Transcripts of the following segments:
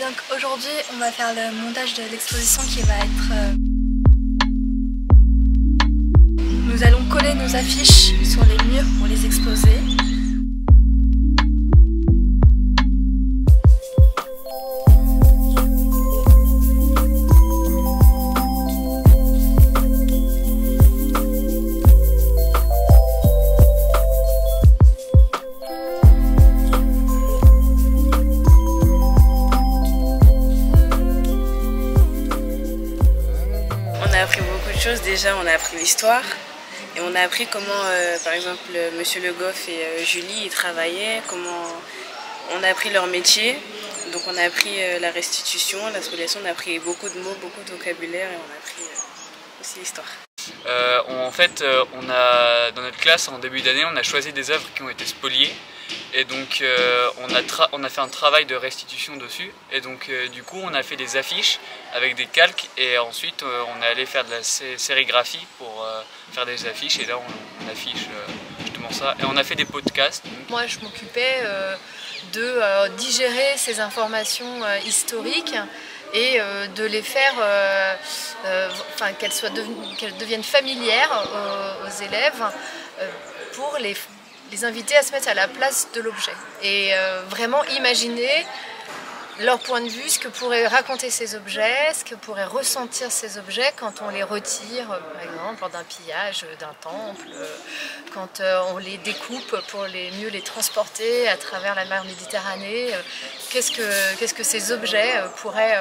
donc aujourd'hui on va faire le montage de l'exposition qui va être... Nous allons coller nos affiches sur les murs pour les exposer. On a appris beaucoup de choses. Déjà, on a appris l'histoire et on a appris comment, par exemple, Monsieur Le Goff et Julie ils travaillallaient, comment on a appris leur métier. Donc on a appris la restitution, la spoliation, on a appris beaucoup de mots, beaucoup de vocabulaire et on a appris aussi l'histoire. En fait, dans notre classe, en début d'année, on a choisi des œuvres qui ont été spoliées. Et donc on a fait un travail de restitution dessus. Et donc du coup on a fait des affiches avec des calques. Et ensuite on est allé faire de la sérigraphie pour faire des affiches. Et là on affiche justement ça. Et on a fait des podcasts. Moi je m'occupais de digérer ces informations historiques et de les faire, qu'elles deviennent familières aux élèves pour les inviter à se mettre à la place de l'objet et vraiment imaginer leur point de vue, ce que pourraient raconter ces objets, ce que pourraient ressentir ces objets quand on les retire, par exemple lors d'un pillage d'un temple, quand on les découpe pour mieux les transporter à travers la mer Méditerranée. Qu'est-ce que ces objets pourraient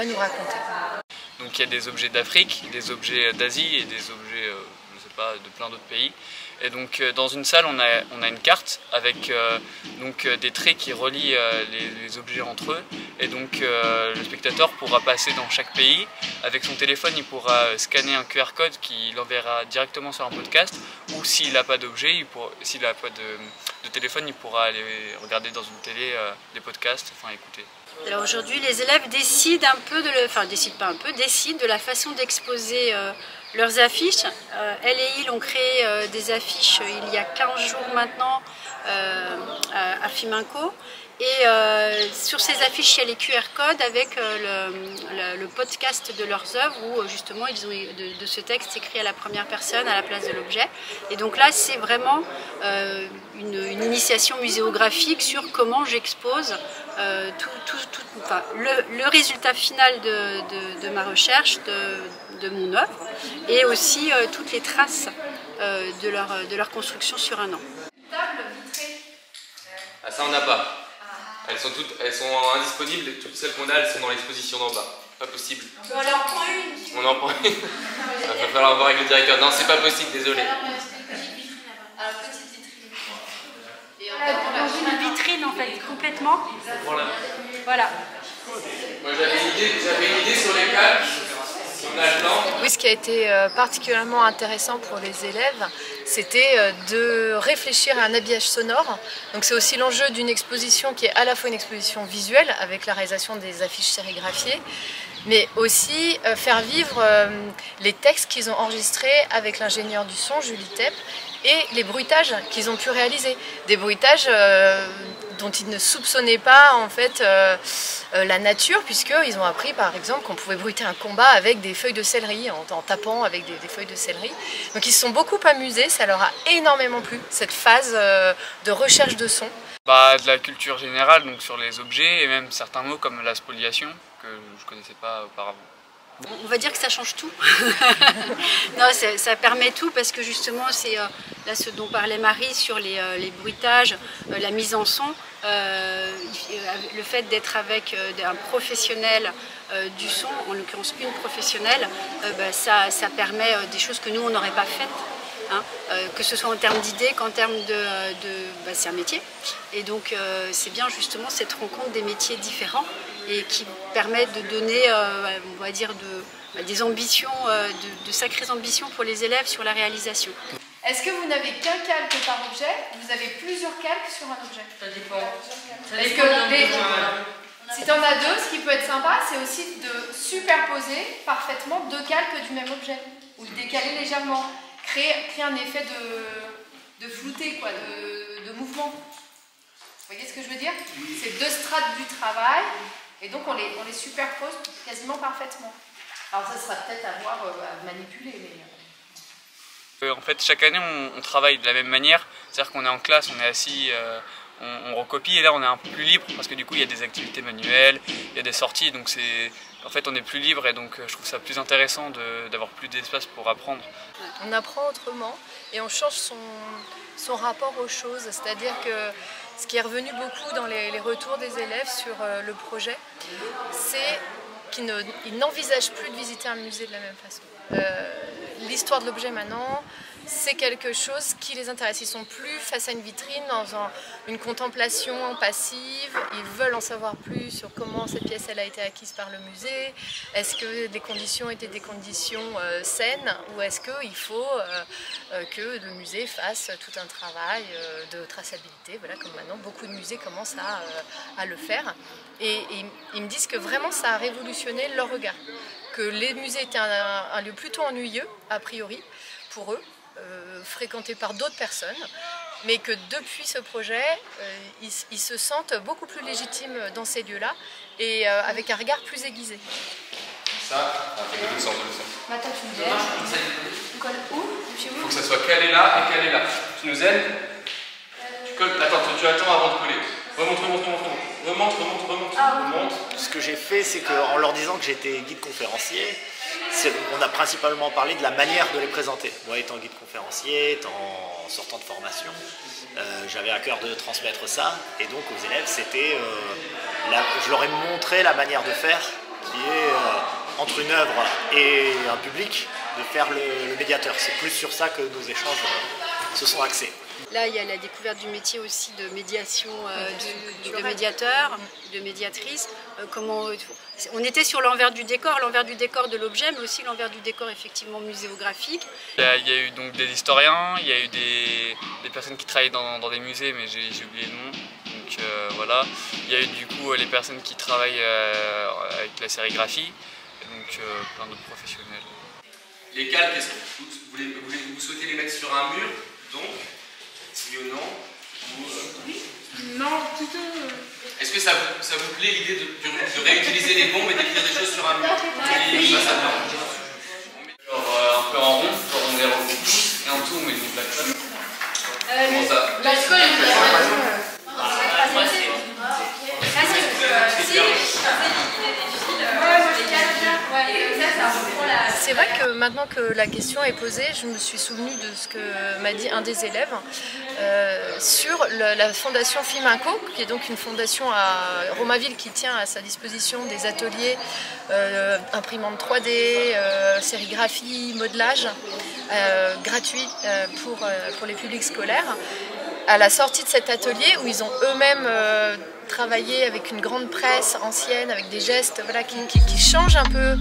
nous raconter. Donc il y a des objets d'Afrique, des objets d'Asie et des objets je sais pas, de plein d'autres pays. Et donc dans une salle on a une carte avec des traits qui relient les objets entre eux. Et donc le spectateur pourra passer dans chaque pays. Avec son téléphone il pourra scanner un QR code qui l'enverra directement sur un podcast. Ou s'il n'a pas d'objet, s'il n'a pas de téléphone, il pourra aller regarder dans une télé des podcasts, enfin écouter. Alors aujourd'hui les élèves décident de la façon d'exposer leurs affiches. Elle et il ont créé des affiches il y a 15 jours maintenant à Fiminco. Et sur ces affiches, il y a les QR codes avec le podcast de leurs œuvres où justement ils ont de ce texte écrit à la première personne à la place de l'objet. Et donc là, c'est vraiment une initiation muséographique sur comment j'expose le résultat final de ma recherche, de mon œuvre, et aussi toutes les traces de leur construction sur un an. Table vitrée. Ah, ça on n'a pas. Elles sont indisponibles, toutes celles qu'on a, elles sont dans l'exposition d'en bas. Pas possible. On en prend une. On en prend une. Il va falloir voir avec le directeur. Non, c'est pas possible, désolé. Alors, petite vitrine. Dans une vitrine en fait, complètement. Voilà. Moi j'avais une idée sur les calques. On a le plan. Oui, ce qui a été particulièrement intéressant pour les élèves, c'était de réfléchir à un habillage sonore. Donc c'est aussi l'enjeu d'une exposition qui est à la fois une exposition visuelle avec la réalisation des affiches sérigraphiées, mais aussi faire vivre les textes qu'ils ont enregistrés avec l'ingénieur du son, Julie Tepp, et les bruitages qu'ils ont pu réaliser. Des bruitages dont ils ne soupçonnaient pas en fait la nature, puisqu'ils ont appris par exemple qu'on pouvait bruiter un combat avec des feuilles de céleri, en tapant avec des feuilles de céleri. Donc ils se sont beaucoup amusés, ça leur a énormément plu, cette phase de recherche de son. De la culture générale, donc sur les objets et même certains mots comme la spoliation que je ne connaissais pas auparavant. On va dire que ça change tout. Non, ça permet tout parce que justement c'est là ce dont parlait Marie sur les bruitages, la mise en son, le fait d'être avec un professionnel du son, en l'occurrence une professionnelle, ça permet des choses que nous on n'aurait pas faites. Hein, que ce soit en termes d'idées qu'en termes c'est un métier. Et donc c'est bien justement cette rencontre des métiers différents et qui permet de donner, on va dire, des ambitions, de sacrées ambitions pour les élèves sur la réalisation. Est-ce que vous n'avez qu'un calque par objet? Vous avez plusieurs calques sur un objet? Ça dépend. Si tu en as deux, ce qui peut être sympa, c'est aussi de superposer parfaitement deux calques du même objet ou le décaler légèrement. Créer un effet de flouté, quoi, de mouvement. Vous voyez ce que je veux dire? C'est deux strates du travail Et donc on les superpose quasiment parfaitement. Alors ça sera peut-être à voir, à manipuler. Mais... En fait, chaque année, on travaille de la même manière. C'est-à-dire qu'on est en classe, on est assis, on recopie. Et là, on est un peu plus libre parce que du coup, il y a des activités manuelles, il y a des sorties. Donc en fait, on est plus libre et donc je trouve ça plus intéressant d'avoir plus d'espace pour apprendre. On apprend autrement et on change son rapport aux choses. C'est-à-dire que ce qui est revenu beaucoup dans les retours des élèves sur le projet, c'est qu'ils n'envisagent plus de visiter un musée de la même façon. L'histoire de l'objet maintenant, c'est quelque chose qui les intéresse. Ils ne sont plus face à une vitrine dans une contemplation passive. Ils veulent en savoir plus sur comment cette pièce a été acquise par le musée. Est-ce que les conditions étaient des conditions saines ou est-ce qu'il faut que le musée fasse tout un travail de traçabilité, voilà, comme maintenant beaucoup de musées commencent à le faire. Et ils me disent que vraiment ça a révolutionné leur regard. Que les musées étaient un lieu plutôt ennuyeux, a priori, pour eux, fréquentés par d'autres personnes, mais que depuis ce projet, ils se sentent beaucoup plus légitimes dans ces lieux-là et avec un regard plus aiguisé. Ça, de le sens. Attends, tu me aides. Tu colles où? Chez vous? Il faut que ça soit calé là et calé là. Tu nous aides? Tu colles. Attends, tu attends avant de coller. Remonte. Remonte. Ce que j'ai fait, c'est qu'en leur disant que j'étais guide conférencier, on a principalement parlé de la manière de les présenter. Moi, étant guide conférencier, étant sortant de formation, j'avais à cœur de transmettre ça. Et donc, aux élèves, je leur ai montré la manière de faire, qui est entre une œuvre et un public, de faire le médiateur. C'est plus sur ça que nos échanges se sont axés. Là, il y a la découverte du métier aussi de médiation, de médiateur, de médiatrice. On était sur l'envers du décor de l'objet, mais aussi l'envers du décor effectivement muséographique. Il y a eu donc des historiens, il y a eu des personnes qui travaillent dans des musées, mais j'ai oublié le nom. Donc voilà. Il y a eu du coup les personnes qui travaillent avec la sérigraphie, et donc plein d'autres professionnels. Les calques, vous souhaitez les mettre sur un mur, donc? Oui ou non? Non, plutôt... Est-ce que ça vous plaît l'idée de réutiliser les bombes et d'écrire des choses sur un mur? Oui. Ça me dérange. Genre un peu en rond, genre on les recoupe tous, et en tout on met une plaque ça. Comment ça? La scole est bien. C'est vrai que maintenant que la question est posée, je me suis souvenue de ce que m'a dit un des élèves sur la fondation Fiminco, qui est donc une fondation à Romainville qui tient à sa disposition des ateliers imprimantes 3D, sérigraphie, modelage, gratuits pour les publics scolaires. À la sortie de cet atelier où ils ont eux-mêmes travaillé avec une grande presse ancienne, avec des gestes voilà, qui changent un peu.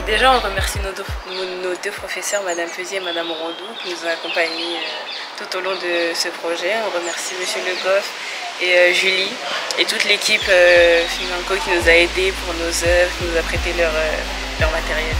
Déjà, on remercie nos deux professeurs, Madame Peusier et Madame Rondeau, qui nous ont accompagnés tout au long de ce projet. On remercie Monsieur Le Goff et Julie et toute l'équipe Fiminco qui nous a aidés pour nos œuvres, qui nous a prêté leur matériel.